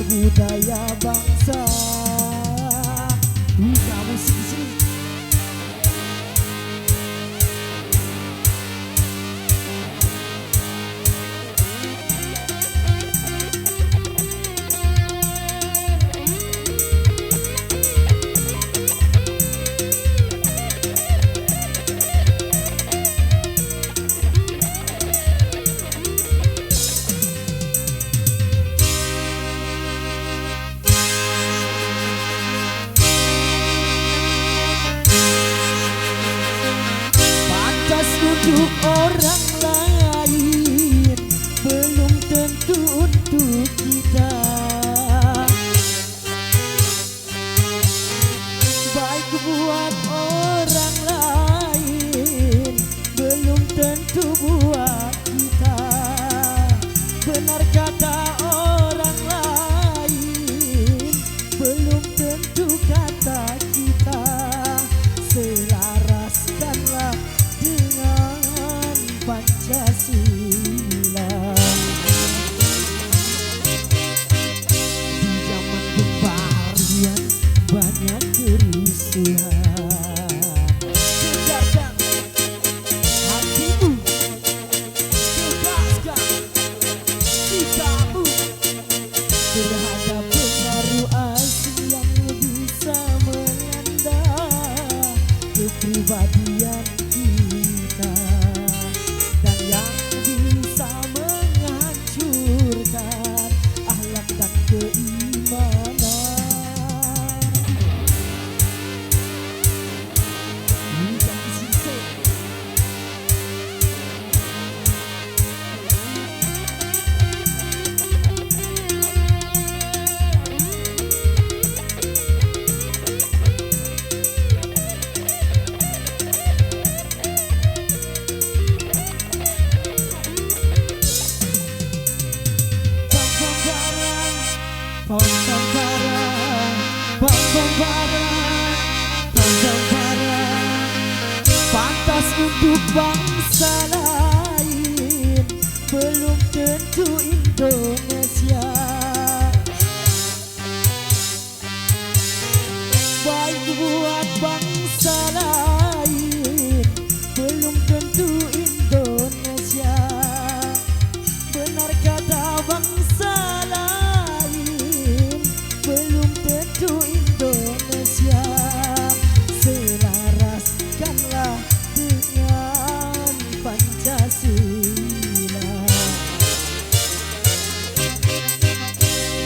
budaya bangsa. Kamu sini. Untuk orang lain belum tentu untuk kita. Baik buat orang lain belum tentu buat kita. Benar kata orang lain belum tentu kata kita. Selaraskanlah dengan Pancasila. Di zaman pembarian banyak kerusuhan. Segarkan hatimu, tegaskan sikapmu terhadap pengaruh asing yang bisa melanda kepribadian kita dan yang bisa menghancurkan akhlak dan keimanan. Pantas untuk bangsa lain belum tentu Indonesia. Baik buat bangsa lain belum tentu Indonesia. Benar kata bangsa lain belum tentu Indonesia. Selaraskanlah dengan Pancasila.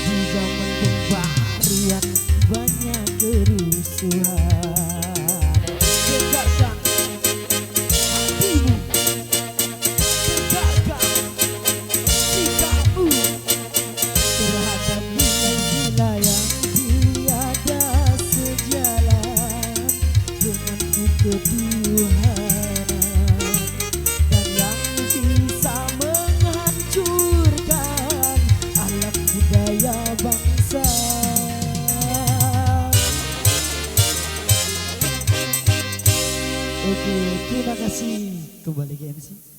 Di zaman pembarian banyak kerusuhan. Segarkan hatimu, tegakkan sikapmu terhadap nilai-nilai yang tiada sejalan dengan ketuhanan dan yang bisa menghancurkan akhlak budaya bangsa. Oke, terima kasih. Kembali ke MC.